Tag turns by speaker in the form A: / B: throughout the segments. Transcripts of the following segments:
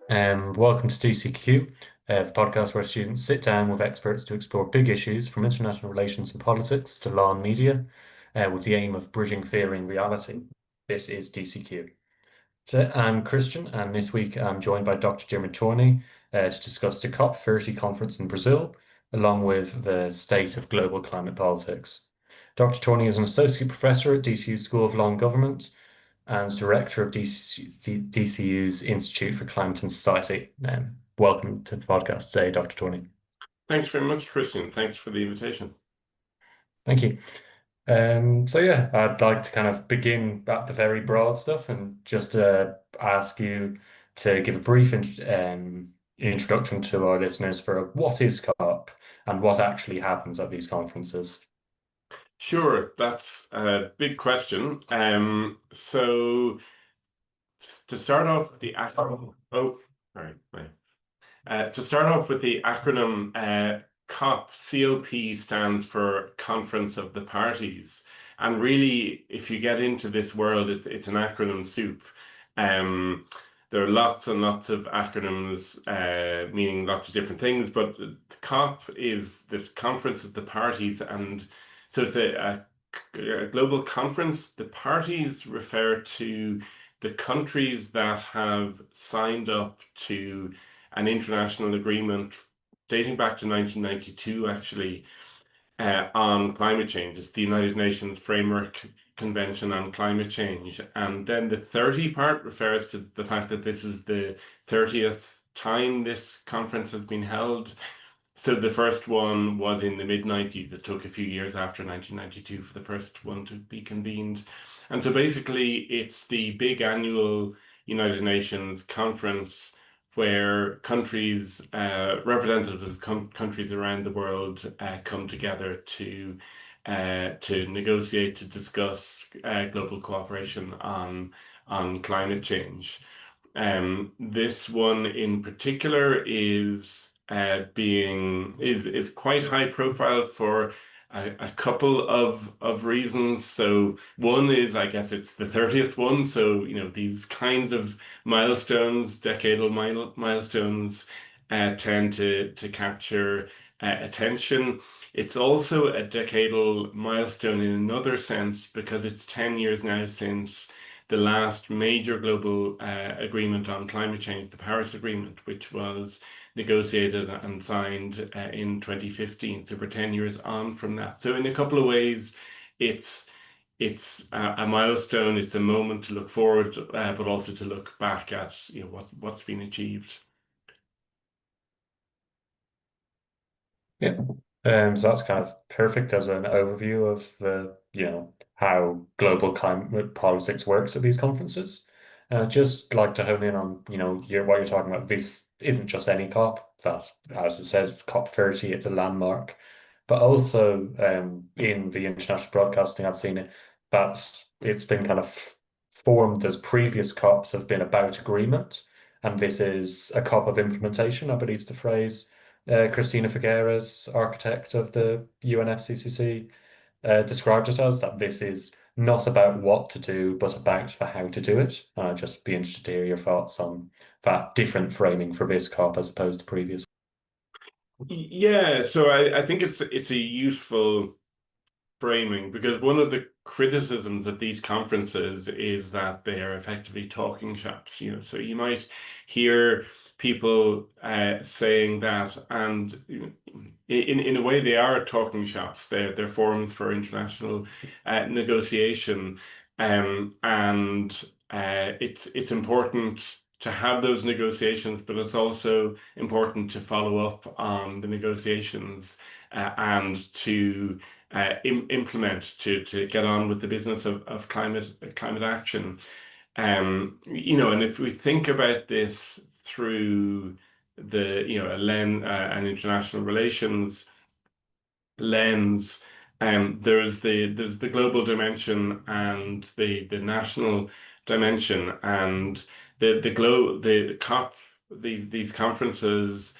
A: Welcome to DCQ, the podcast where students sit down with experts to explore big issues from international relations and politics to law and media, with the aim of bridging theory and reality. This is DCQ. So I'm Christian, and this week I'm joined by Dr. Diarmuid Torney to discuss the COP30 conference in Brazil, along with the state of global climate politics. Dr. Torney is an associate professor at DCU School of Law and Government and director of DCU's Institute for Climate and Society. Welcome to the podcast today, Dr. Torney.
B: Thanks very much, Christian. Thanks for the invitation.
A: Thank you. I'd like to kind of begin at the very broad stuff and just ask you to give a brief introduction to our listeners for what is COP and what actually happens at these conferences.
B: Sure, that's a big question. So to start off with the acronym, to start off with the acronym, COP stands for Conference of the Parties. And really, if you get into this world, it's an acronym soup. There are lots and lots of acronyms meaning lots of different things, but the COP is this Conference of the Parties, and so it's a global conference. The parties refer to the countries that have signed up to an international agreement dating back to 1992, actually, on climate change. It's the United Nations Framework Convention on Climate Change. And then the 30 part refers to the fact that this is the 30th time this conference has been held. So the first one was in the mid-90s. It took a few years after 1992 for the first one to be convened. And so basically it's the big annual United Nations conference where countries, representatives of countries around the world come together to negotiate, to discuss global cooperation on climate change. This one in particular is quite high profile for a couple of reasons. So one is, I guess it's the 30th one. So, these kinds of milestones, decadal milestones, tend to capture attention. It's also a decadal milestone in another sense because it's 10 years now since the last major global agreement on climate change, the Paris Agreement, which was negotiated and signed in 2015. So we're 10 years on from that. So in a couple of ways, it's a milestone. It's a moment to look forward, but also to look back at what's been achieved.
A: Yeah. So that's kind of perfect as an overview of how global climate politics works at these conferences. Just like to hone in on, what you're talking about. This isn't just any COP. That, as it says, it's COP30. It's a landmark. But also, in the international broadcasting, I've seen it that it's been kind of formed as previous COPs have been about agreement, and this is a COP of implementation, I believe is the phrase. Christina Figueres, architect of the UNFCCC, described it as that this is not about what to do, but about the how to do it. I'd just be interested to hear your thoughts on that different framing for this COP as opposed to previous.
B: Yeah, so I think it's a useful framing because one of the criticisms of these conferences is that they are effectively talking shops. So you might hear people saying that, and in a way they are talking shops. They're forums for international negotiation, and it's important to have those negotiations, but it's also important to follow up on the negotiations and to implement to get on with the business of climate action. And if we think about this through an international relations lens, there's the global dimension and the national dimension, and the COP, these conferences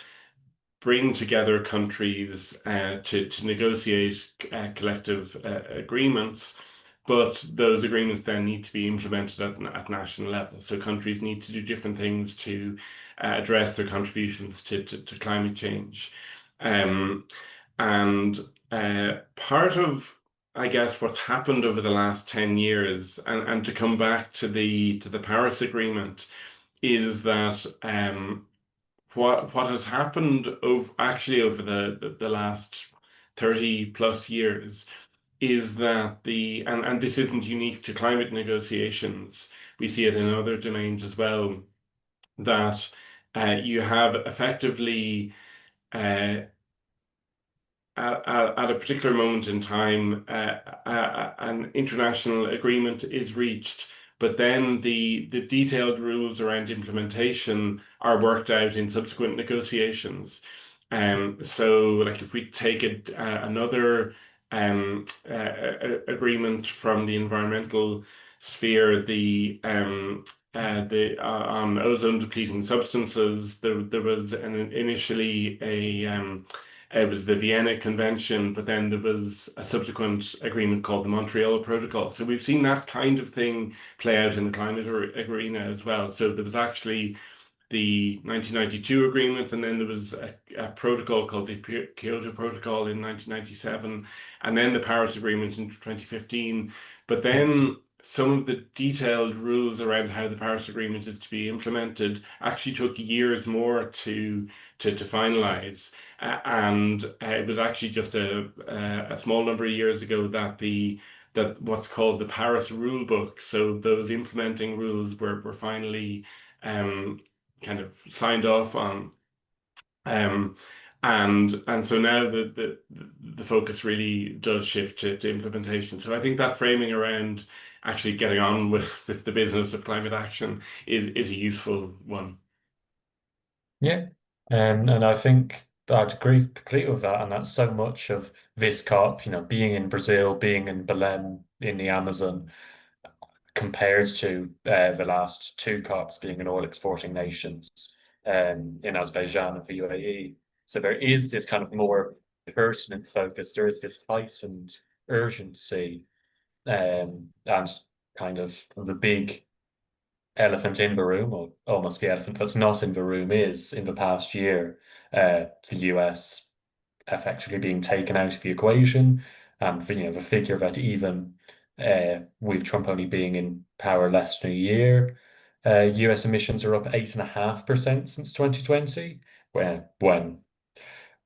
B: bring together countries to negotiate collective agreements, but those agreements then need to be implemented at national level. So countries need to do different things to address their contributions to climate change. Um, and part of, I guess, what's happened over the last 10 years, and to come back to the Paris Agreement, is that what has happened over the last 30 plus years is that and this isn't unique to climate negotiations, we see it in other domains as well, that you have effectively uh, at a particular moment in time, an international agreement is reached, but then the detailed rules around implementation are worked out in subsequent negotiations. So, like if we take another agreement from the environmental sphere, on ozone depleting substances, there was initially a it was the Vienna Convention, but then there was a subsequent agreement called the Montreal Protocol. So we've seen that kind of thing play out in the climate arena as well. So there was actually the 1992 agreement, and then there was a protocol called the Kyoto Protocol in 1997, and then the Paris Agreement in 2015. But then some of the detailed rules around how the Paris Agreement is to be implemented actually took years more to finalize. And it was actually just a small number of years ago that what's called the Paris Rule Book, so those implementing rules were finally kind of signed off on. Um, and so now the focus really does shift to implementation. So I think that framing around actually getting on with the business of climate action is a useful one.
A: Yeah. And I think I'd agree completely with that. And that's so much of this COP, being in Brazil, being in Belém in the Amazon, compared to the last two COPs being in oil exporting nations in Azerbaijan and the UAE. So there is this kind of more pertinent focus. There is this heightened urgency, and kind of the big elephant in the room, or almost the elephant that's not in the room, is in the past year, the US effectively being taken out of the equation, and the figure that even with Trump only being in power less than a year, US emissions are up 8.5% since 2020, when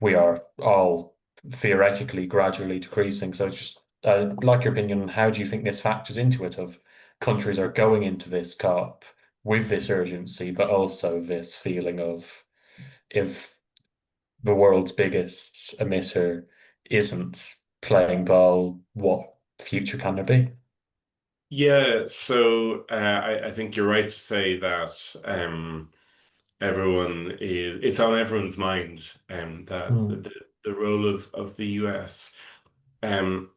A: we are all theoretically gradually decreasing. So it's just like your opinion on how do you think this factors into it, of countries are going into this COP with this urgency, but also this feeling of, if the world's biggest emitter isn't playing ball, what future can there be?
B: Yeah, so I think you're right to say that it's on everyone's mind, that
A: Mm.
B: the role of the US. Um,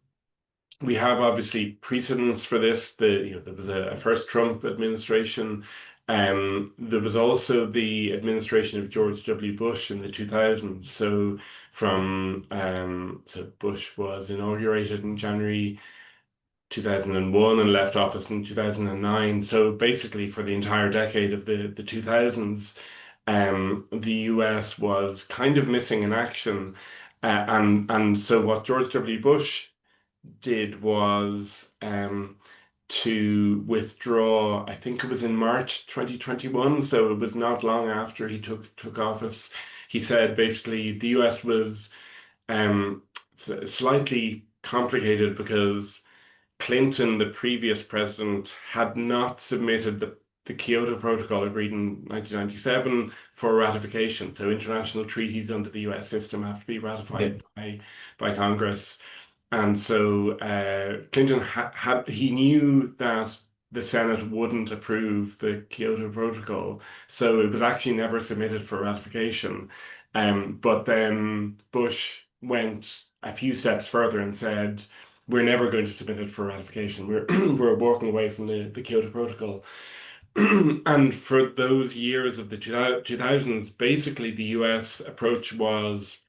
B: we have obviously precedents for this. There was a first Trump administration. There was also the administration of George W. Bush in the 2000s. So so Bush was inaugurated in January 2001 and left office in 2009. So basically, for the entire decade of the 2000s, the US was kind of missing in action. And so what George W. Bush did was to withdraw. I think it was in March 2021, so it was not long after he took office. He said basically the US was um, slightly complicated because Clinton, the previous president, had not submitted the Kyoto Protocol agreed in 1997 for ratification. So international treaties under the US system have to be
A: Yeah.
B: ratified by Congress. And so Clinton he knew that the Senate wouldn't approve the Kyoto Protocol, so it was actually never submitted for ratification. But then Bush went a few steps further and said, "We're never going to submit it for ratification. We're we're walking away from the Kyoto Protocol." And for those years of the 2000s, basically the US approach was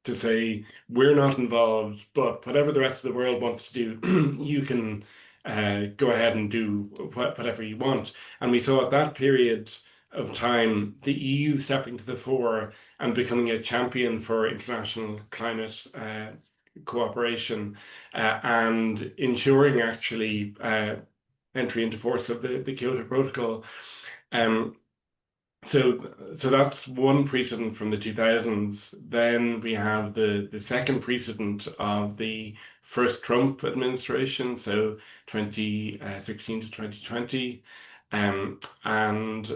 B: to say we're not involved, but whatever the rest of the world wants to do, you can go ahead and do whatever you want. And we saw at that period of time, the EU stepping to the fore and becoming a champion for international climate cooperation and ensuring actually entry into force of the Kyoto Protocol. Um, so that's one precedent from the 2000s. Then we have the second precedent of the first Trump administration, so 2016 to 2020. And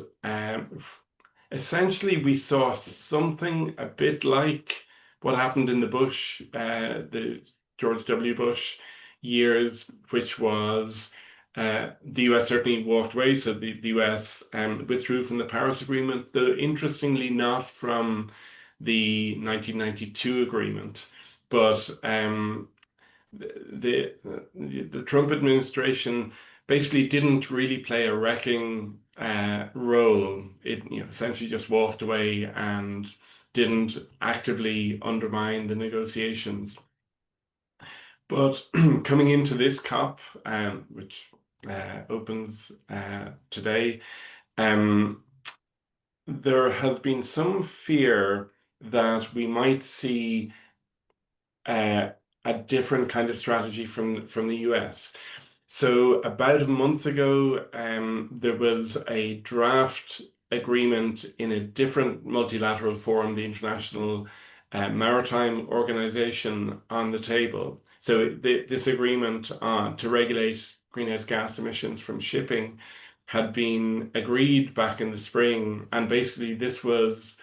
B: essentially we saw something a bit like what happened in the the George W. Bush years, which was the US certainly walked away. So the US withdrew from the Paris Agreement, though interestingly not from the 1992 agreement, but the, the Trump administration basically didn't really play a wrecking role. It essentially just walked away and didn't actively undermine the negotiations. But coming into this COP, which opens today, um, there has been some fear that we might see uh, a different kind of strategy from the US. So about a month ago, there was a draft agreement in a different multilateral forum, the International Maritime Organization, on the table. So this agreement to regulate greenhouse gas emissions from shipping had been agreed back in the spring, and basically this was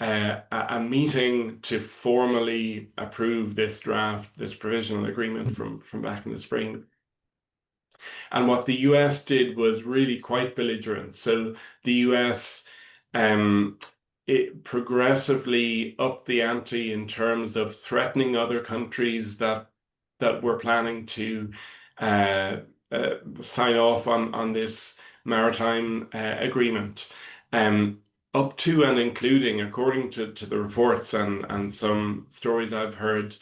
B: a meeting to formally approve this draft, this provisional agreement from back in the spring. And what the US did was really quite belligerent. So the US um, it progressively upped the ante in terms of threatening other countries that were planning to uh, sign off on this maritime agreement. Um, Up to and including, according to the reports and some stories I've heard,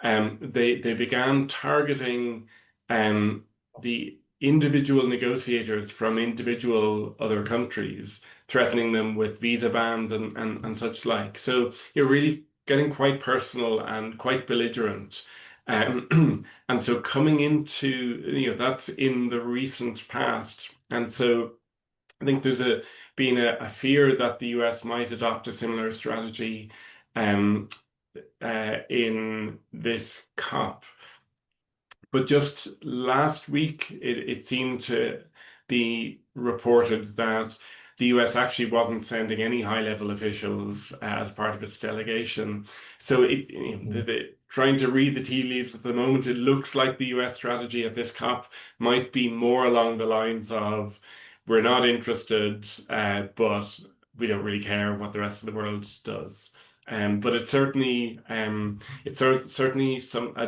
B: they began targeting um, the individual negotiators from individual other countries, threatening them with visa bans and such like. So you're really getting quite personal and quite belligerent. And so coming into, that's in the recent past. And so I think there's been a fear that the US might adopt a similar strategy um, in this COP. But just last week, it seemed to be reported that the US actually wasn't sending any high-level officials as part of its delegation. So trying to read the tea leaves at the moment, it looks like the US strategy at this COP might be more along the lines of we're not interested, but we don't really care what the rest of the world does. But it's certainly a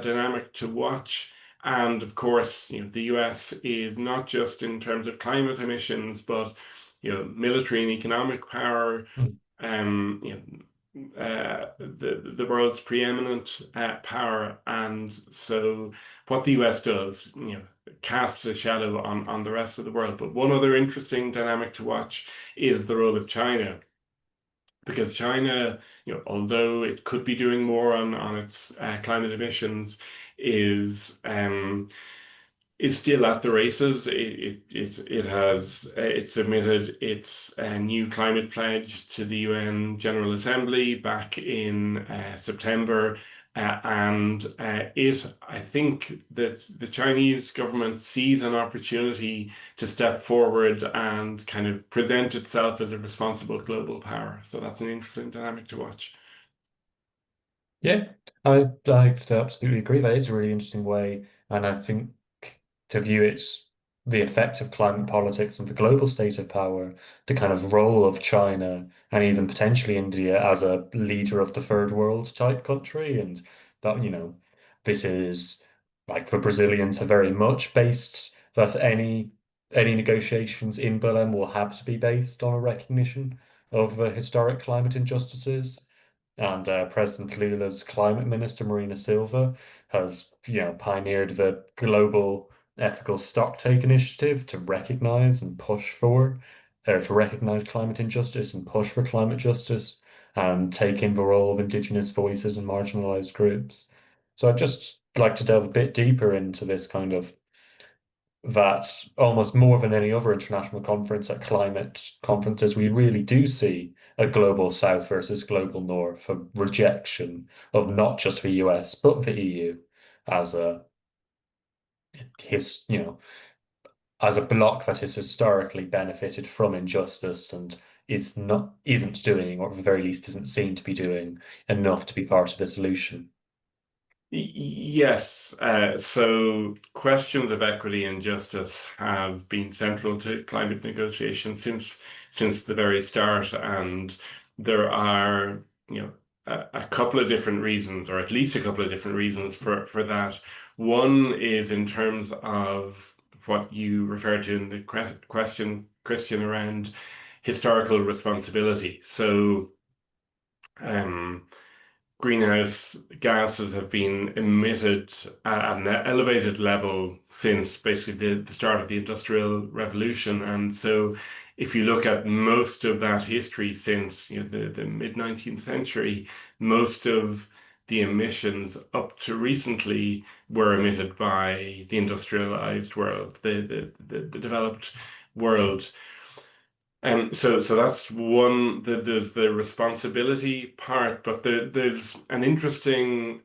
B: dynamic to watch. And of course, the US is not just in terms of climate emissions, but military and economic power. The world's preeminent power, and so what the US does, casts a shadow on the rest of the world. But one other interesting dynamic to watch is the role of China, because China, although it could be doing more on its climate emissions, is still at the races. It submitted its new climate pledge to the UN General Assembly back in September. I think that the Chinese government sees an opportunity to step forward and kind of present itself as a responsible global power. So that's an interesting dynamic to watch.
A: Yeah, I absolutely agree. That is a really interesting way, and I think to view the effect of climate politics and the global state of power, the kind of role of China and even potentially India as a leader of the third world type country, and that this is like the Brazilians are very much based that any negotiations in Belém will have to be based on a recognition of the historic climate injustices. And President Lula's climate minister, Marina Silva, has, pioneered the global ethical stocktake initiative to recognize and push for to recognize climate injustice and push for climate justice and take in the role of Indigenous voices and marginalized groups. So I'd just like to delve a bit deeper into this kind of that almost more than any other international conference at climate conferences, we really do see a global south versus global north, a rejection of not just the US, but the EU as a you know, as a bloc that has historically benefited from injustice and isn't doing, or at the very least isn't seen to be doing enough to be part of the solution.
B: Yes, so questions of equity and justice have been central to climate negotiations since the very start, and there are, a couple of different reasons, or at least a couple of different reasons for that. One is in terms of what you referred to in the question, Christian, around historical responsibility. So, um, greenhouse gases have been emitted at an elevated level since basically the start of the Industrial Revolution. And so if you look at most of that history since the mid-19th century, most of the emissions up to recently were emitted by the industrialized world, the developed world. So that's one, there's the responsibility part, but there's an interesting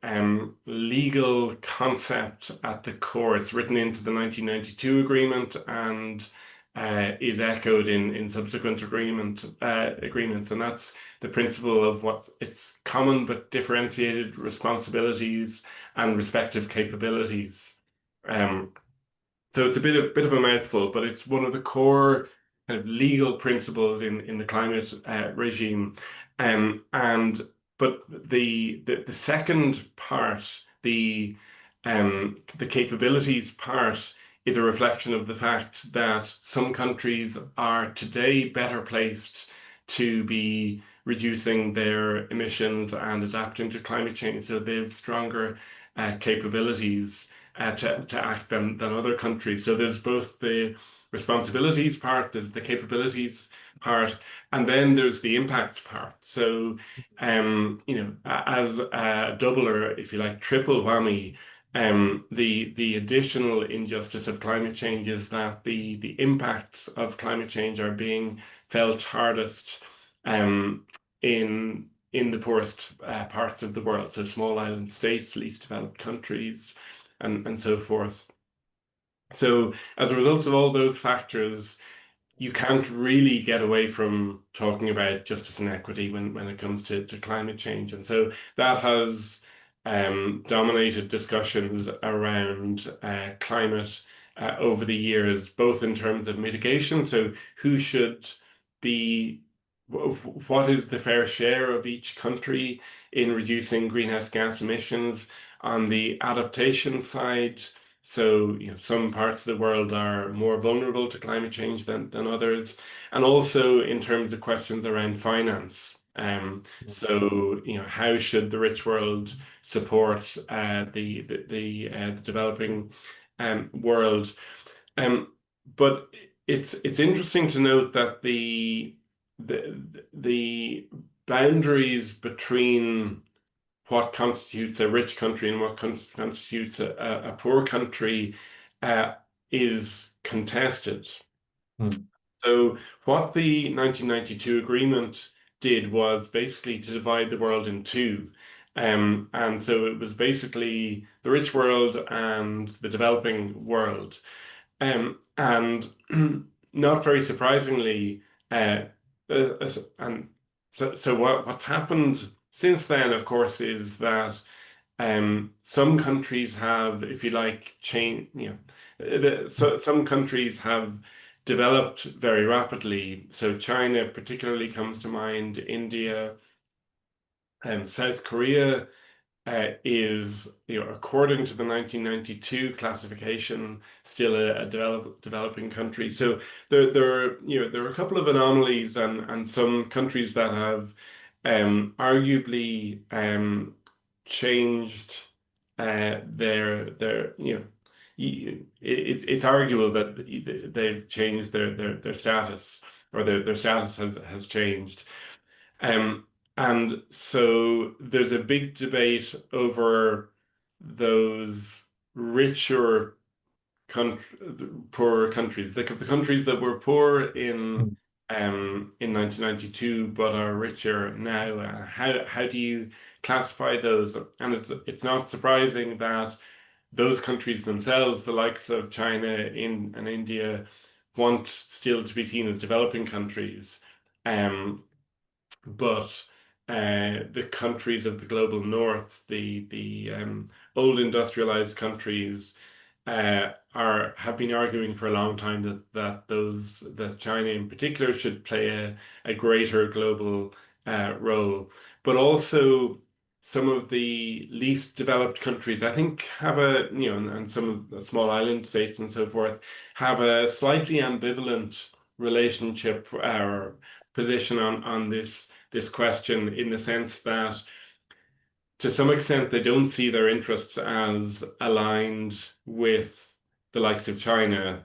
B: legal concept at the core. It's written into the 1992 agreement and is echoed in subsequent agreements, and that's the principle of what it's common but differentiated responsibilities and respective capabilities. Um, so it's a bit of a mouthful, but it's one of the core kind of legal principles in the climate regime. And but the second part, the capabilities part, is a reflection of the fact that some countries are today better placed to be reducing their emissions and adapting to climate change. So they have stronger capabilities to act than other countries. So there's both the responsibilities part, there's the capabilities part, and then there's the impacts part. So, as a double or if you like, triple whammy, the additional injustice of climate change is that the impacts of climate change are being felt hardest in the poorest parts of the world, so small island states, least developed countries, and so forth. So as a result of all those factors, you can't really get away from talking about justice and equity when it comes to climate change. And so that has dominated discussions around climate over the years, both in terms of mitigation. So who should be, what is the fair share of each country in reducing greenhouse gas emissions? On the adaptation side, so, some parts of the world are more vulnerable to climate change than others, and also in terms of questions around finance. So, how should the rich world support the developing world? Um, but it's interesting to note that the boundaries between what constitutes a rich country and what constitutes a poor country uh, is contested.
A: Mm.
B: So what the 1992 agreement did was basically to divide the world in two. And so it was basically the rich world and the developing world. And not very surprisingly, and so what's happened since then, of course, is that some countries have, if you like, so some countries have developed very rapidly. So China particularly comes to mind, India, and South Korea is, according to the 1992 classification, still a developing country. So there are a couple of anomalies and some countries that have arguably changed their it's arguable that they've changed their status. or their status has changed. Um, and so there's a big debate over those richer country, poorer countries, the countries that were poor in 1992 but are richer now. How do you classify those? And it's not surprising that those countries themselves, the likes of China and India, want still to be seen as developing countries. Um, but the countries of the global north, the old industrialized countries, are have been arguing for a long time that China in particular should play a greater global role, but also some of the least developed countries, I think, have and some of the small island states and so forth have a slightly ambivalent relationship or position on this question, in the sense that to some extent they don't see their interests as aligned with the likes of China,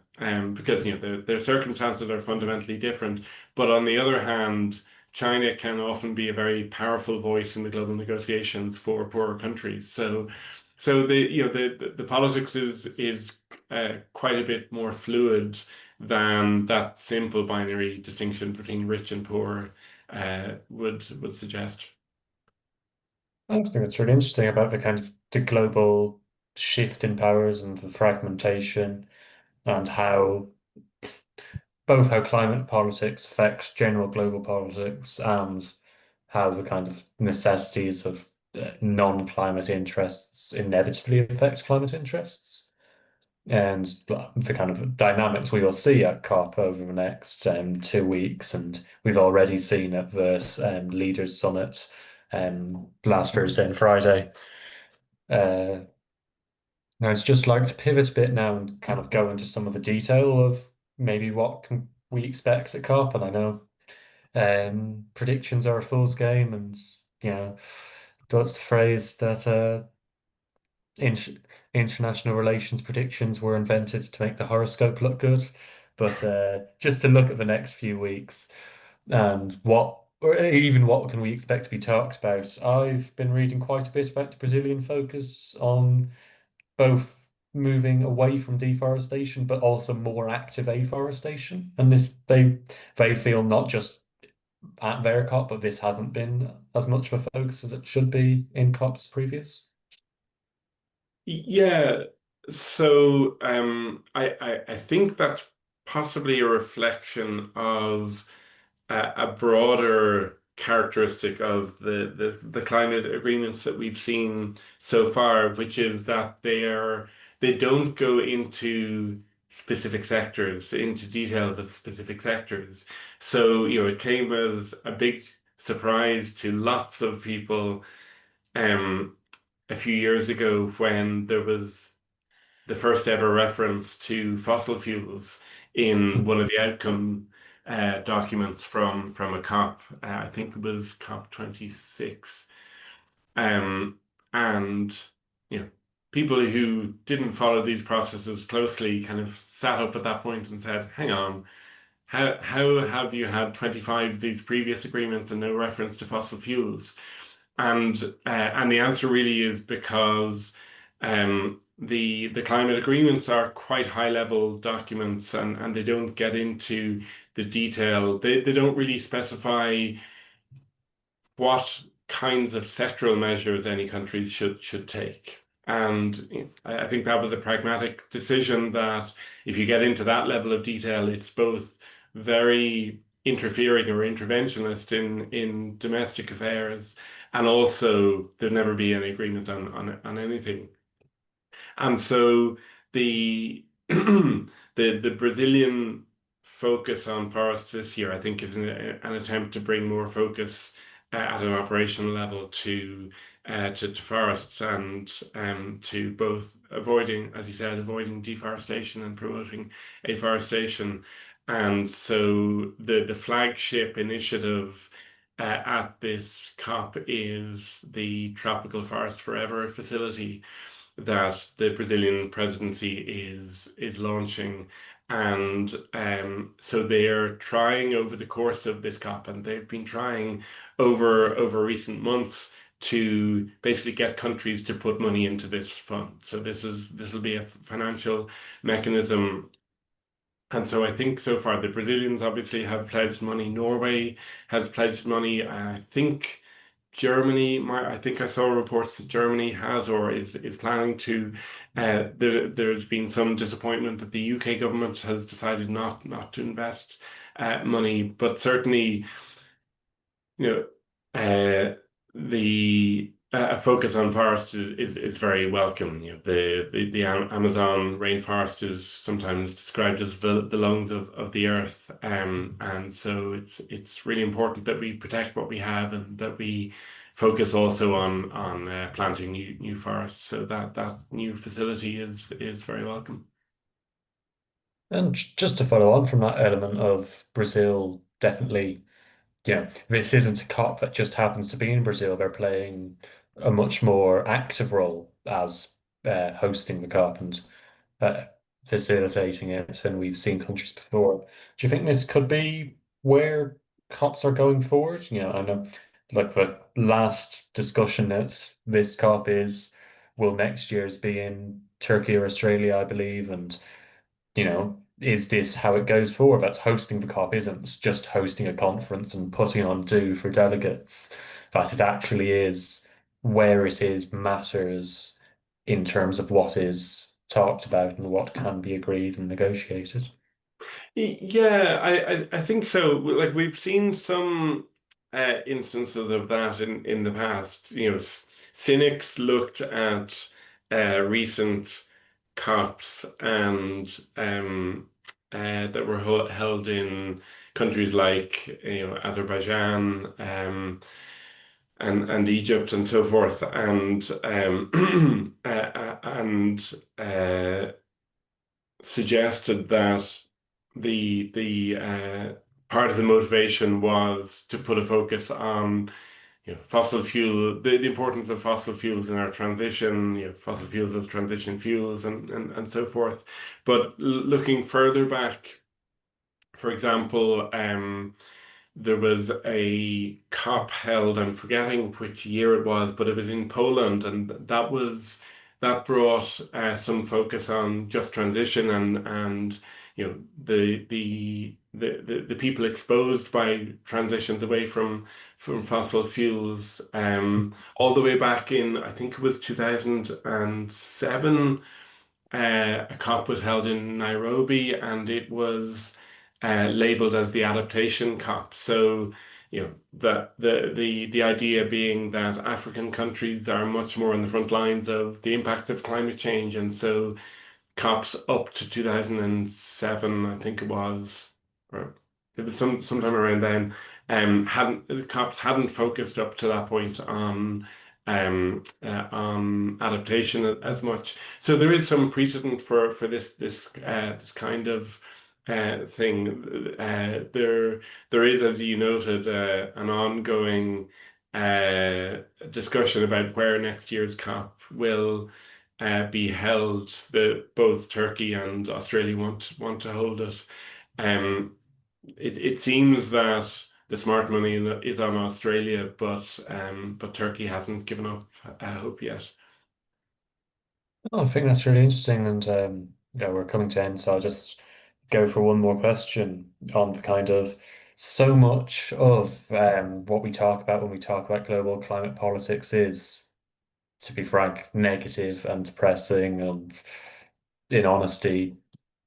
B: because their circumstances are fundamentally different. But on the other hand, China can often be a very powerful voice in the global negotiations for poorer countries. So the politics is quite a bit more fluid than that simple binary distinction between rich and poor would suggest.
A: I think it's really interesting about the kind of the global shift in powers and the fragmentation and how both how climate politics affects general global politics and how the kind of necessities of non-climate interests inevitably affect climate interests. And the kind of dynamics we will see at COP over the next 2 weeks, and we've already seen at the Leaders Summit last Thursday and Friday. Uh, Now, it's just like to pivot a bit now and kind of go into some of the detail of maybe what can we expect at COP. And I know predictions are a fool's game, and that's the phrase that in international relations predictions were invented to make the horoscope look good. But just to look at the next few weeks and or even what can we expect to be talked about. I've been reading quite a bit about the Brazilian focus on both moving away from deforestation, but also more active afforestation. And this they feel not just at their COP, but this hasn't been as much of a focus as it should be in COPs previous.
B: Yeah, so I think that's possibly a reflection of a broader characteristic of the climate agreements that we've seen so far, which is that they don't go into specific sectors, into details of specific sectors. So, it came as a big surprise to lots of people um a few years ago when there was the first ever reference to fossil fuels in one of the outcome documents from a COP. I think it was COP26. Um, and you know, people who didn't follow these processes closely kind of sat up at that point and said, "Hang on, how have you had 25 of these previous agreements and no reference to fossil fuels?" And the answer really is because the climate agreements are quite high level documents, and they don't get into the detail. They don't really specify what kinds of sectoral measures any country should take. And I think that was a pragmatic decision, that if you get into that level of detail, it's both very interfering or interventionist in domestic affairs, and also there'd never be any agreement on anything. And so the the Brazilian focus on forests this year, I think, is an attempt to bring more focus at an operational level to forests, and to both avoiding, as you said, avoiding deforestation and promoting afforestation. And so the flagship initiative at this COP is the Tropical Forest Forever facility that the Brazilian presidency is launching. And so they're trying over the course of this COP, and they've been trying over recent months to basically get countries to put money into this fund. So this will be a financial mechanism. And so I think so far the Brazilians obviously have pledged money. Norway has pledged money. I think Germany, I think I saw reports that Germany has or is planning to. There's been some disappointment that the UK government has decided not to invest money, but certainly you know, the a focus on forest is very welcome. The Amazon rainforest is sometimes described as the lungs of the earth, and so it's really important that we protect what we have and that we focus also on planting new forests. So that new facility is very welcome.
A: And just to follow on from that element of Brazil, definitely, this isn't a COP that just happens to be in Brazil. They're playing a much more active role as hosting the COP and uh, facilitating it than we've seen countries before. Do you think this could be where COPs are going forward? I know like the last discussion at this COP is will next year's be in Turkey or Australia, I believe, and is this how it goes forward? That's hosting the COP isn't just hosting a conference and putting on do for delegates. That it actually is where it is matters in terms of what is talked about and what can be agreed and negotiated.
B: Yeah, I think so. Like we've seen some instances of that in the past. Cynics looked at recent COPs and that were held in countries like Azerbaijan and Egypt and so forth, and suggested that the part of the motivation was to put a focus on fossil fuel, the importance of fossil fuels in our transition, fossil fuels as transition fuels and so forth. But looking further back, for example, there was a COP held, I'm forgetting which year it was, but it was in Poland, and that brought some focus on just transition and the people exposed by transitions away from fossil fuels all the way back in I think it was 2007. A COP was held in Nairobi, and it was labeled as the adaptation COP. So, the idea being that African countries are much more on the front lines of the impacts of climate change, and so COPs up to 2007, I think it was, or it was sometime around then. Hadn't the COPs hadn't focused up to that point on adaptation as much. So there is some precedent for this kind of thing. There is, as you noted, an ongoing discussion about where next year's COP will be held. Both Turkey and Australia want to hold it. Um, it seems that the smart money is on Australia, but Turkey hasn't given up hope yet.
A: Oh, I think that's really interesting, and yeah, we're coming to end, so I'll just go for one more question on the kind of so much of what we talk about when we talk about global climate politics is, to be frank, negative and depressing, and in honesty,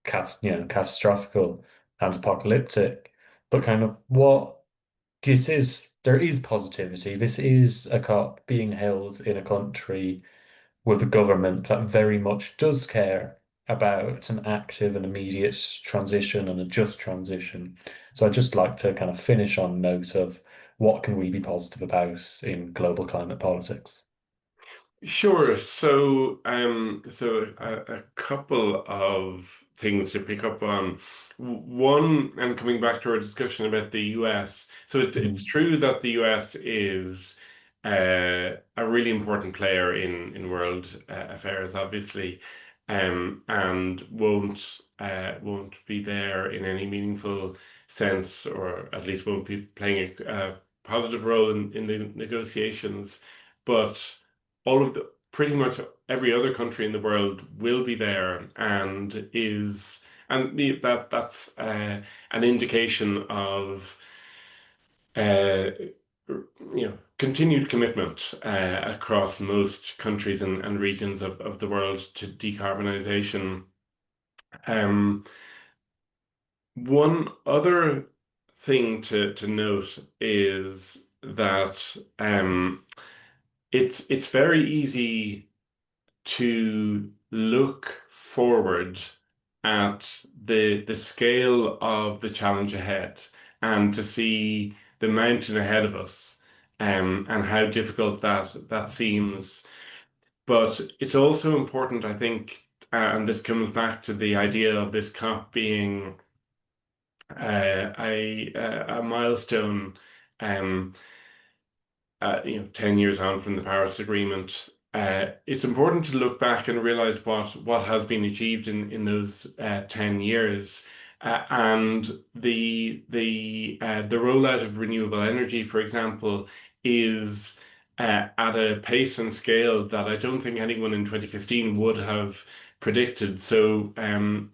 A: catastrophical and apocalyptic. But kind of what there is positivity. This is a COP being held in a country with a government that very much does care about an active and immediate transition and a just transition. So I'd just like to kind of finish on note of what can we be positive about in global climate politics.
B: Sure. So a couple of things to pick up on. One, and coming back to our discussion about the US. So it's
A: Mhm.
B: true that the US is a really important player in world affairs, obviously. and won't be there in any meaningful sense, or at least won't be playing a positive role in the negotiations. But all of the pretty much every other country in the world will be there, and that's an indication of uh, continued commitment across most countries and regions of the world to decarbonization. Um, One other thing to note is that it's very easy to look forward at the scale of the challenge ahead and to see the mountain ahead of us, and how difficult that seems. But it's also important, I think, and this comes back to the idea of this COP being a milestone. Um, 10 years on from the Paris Agreement, it's important to look back and realize what has been achieved in those 10 years. And the rollout of renewable energy, for example, is at a pace and scale that I don't think anyone in 2015 would have predicted. So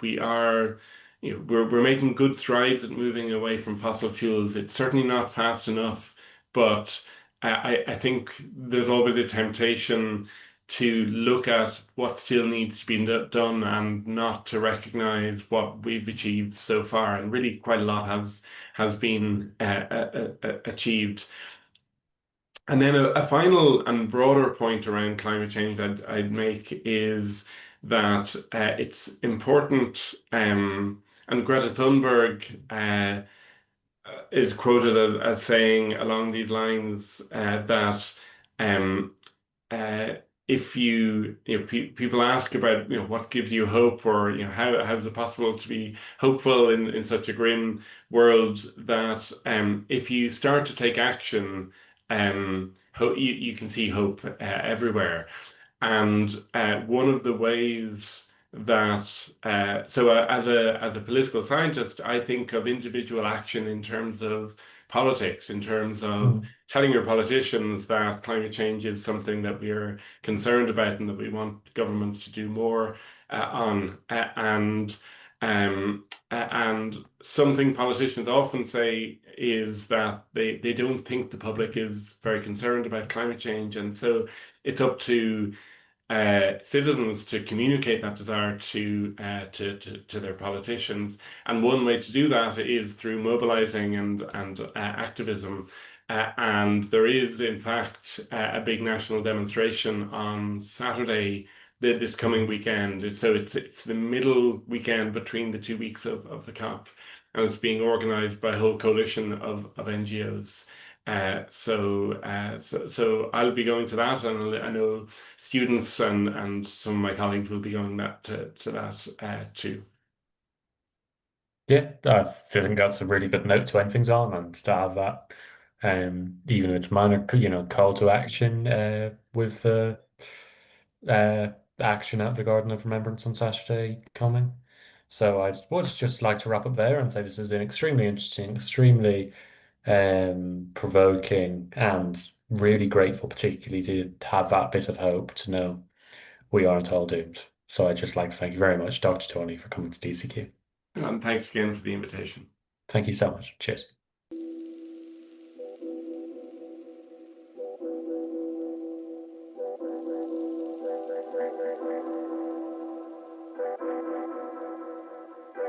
B: we are, we're making good strides at moving away from fossil fuels. It's certainly not fast enough, but I think there's always a temptation to look at what still needs to be done and not to recognize what we've achieved so far. And really, quite a lot has been achieved. And then a final and broader point around climate change I'd make is that it's important, and Greta Thunberg is quoted as saying along these lines, that um, uh, if people ask about what gives you hope, or how is it possible to be hopeful in such a grim world, that if you start to take action, you can see hope everywhere. And one of the ways that as a political scientist, I think of individual action in terms of politics, in terms of
A: Mm.
B: telling your politicians that climate change is something that we are concerned about and that we want governments to do more on. And something politicians often say is that they don't think the public is very concerned about climate change. And so it's up to citizens to communicate that desire to their politicians. And one way to do that is through mobilizing and activism. And there is, in fact, a big national demonstration on Saturday, this coming
A: Mhm.
B: weekend. So it's the middle weekend between the 2 weeks of the COP, and it's being organized by a whole coalition of NGOs. So I'll be going to that, and I know students and some of my colleagues will be going to that too.
A: Yeah, I think that's a really good note to end things on, and to have that, even if it's minor, call to action, with uh, action at the Garden of Remembrance on Saturday coming. So I would just like to wrap up there and say this has been extremely interesting, extremely provoking, and really grateful, particularly to have that bit of hope to know we aren't all doomed. So I'd just like to thank you very much, Dr. Tony, for coming to DCQ.
B: And thanks again for the invitation.
A: Thank you so much. Cheers.